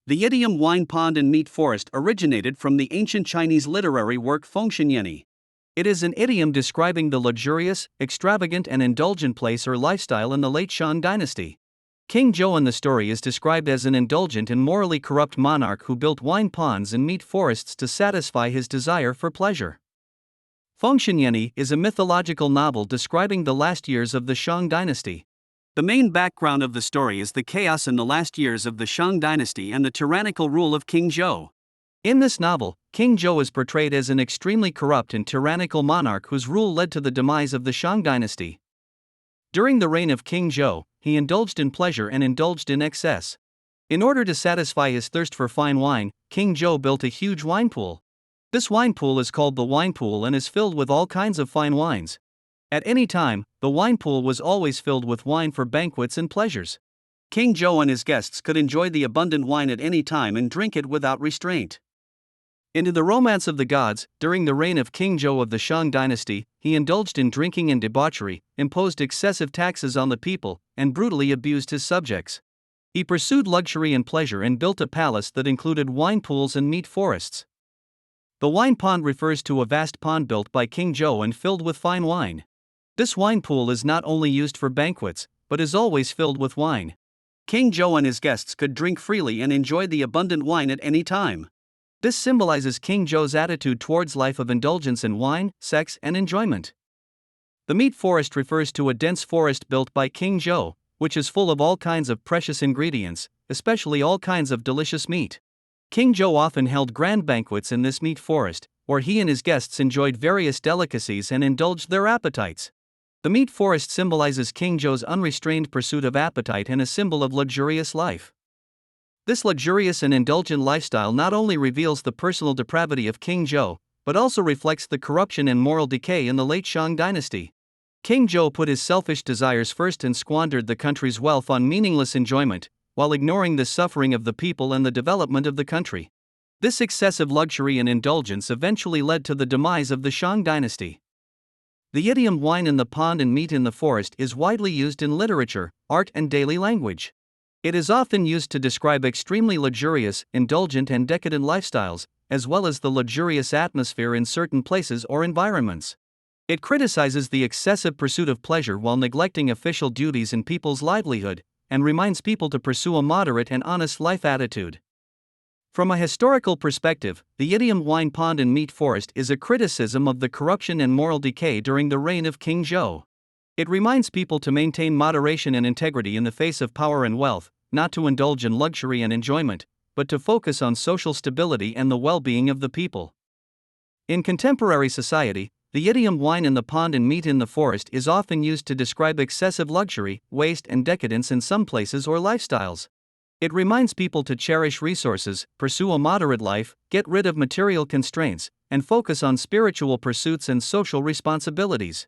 The idiom wine pond and meat forest originated from the ancient Chinese literary work Fengshen Yanyi. It is an idiom describing the luxurious, extravagant, and indulgent place or lifestyle in the late Shang Dynasty. King Zhou in the story is described as an indulgent and morally corrupt monarch who built wine ponds and meat forests to satisfy his desire for pleasure. Fengshen Yanyi is a mythological novel describing the last years of the Shang Dynasty. The main background of the story is the chaos in the last years of the Shang Dynasty and the tyrannical rule of King Zhou. In this novel, King Zhou is portrayed as an extremely corrupt and tyrannical monarch whose rule led to the demise of the Shang Dynasty. During the reign of King Zhou, he indulged in pleasure and indulged in excess. In order to satisfy his thirst for fine wine, King Zhou built a huge wine pool. This wine pool is called the wine pool and is filled with all kinds of fine wines. At any time, the wine pool was always filled with wine for banquets and pleasures. King Zhou and his guests could enjoy the abundant wine at any time and drink it without restraint. Into the romance of the gods, during the reign of King Zhou of the Shang Dynasty, he indulged in drinking and debauchery, imposed excessive taxes on the people, and brutally abused his subjects. He pursued luxury and pleasure and built a palace that included wine pools and meat forests. The wine pond refers to a vast pond built by King Zhou and filled with fine wine. This wine pool is not only used for banquets, but is always filled with wine. King Zhou and his guests could drink freely and enjoy the abundant wine at any time. This symbolizes King Zhou's attitude towards life of indulgence in wine, sex, and enjoyment. The meat forest refers to a dense forest built by King Zhou, which is full of all kinds of precious ingredients, especially all kinds of delicious meat. King Zhou often held grand banquets in this meat forest, where he and his guests enjoyed various delicacies and indulged their appetites. The meat forest symbolizes King Zhou's unrestrained pursuit of appetite and a symbol of luxurious life. This luxurious and indulgent lifestyle not only reveals the personal depravity of King Zhou, but also reflects the corruption and moral decay in the late Shang Dynasty. King Zhou put his selfish desires first and squandered the country's wealth on meaningless enjoyment, while ignoring the suffering of the people and the development of the country. This excessive luxury and indulgence eventually led to the demise of the Shang Dynasty. The idiom wine in the pond and meat in the forest is widely used in literature, art, and daily language. It is often used to describe extremely luxurious, indulgent, and decadent lifestyles, as well as the luxurious atmosphere in certain places or environments. It criticizes the excessive pursuit of pleasure while neglecting official duties and people's livelihood, and reminds people to pursue a moderate and honest life attitude. From a historical perspective, the idiom wine pond and meat forest is a criticism of the corruption and moral decay during the reign of King Zhou. It reminds people to maintain moderation and integrity in the face of power and wealth, not to indulge in luxury and enjoyment, but to focus on social stability and the well-being of the people. In contemporary society, the idiom wine in the pond and meat in the forest is often used to describe excessive luxury, waste, and decadence in some places or lifestyles. It reminds people to cherish resources, pursue a moderate life, get rid of material constraints, and focus on spiritual pursuits and social responsibilities.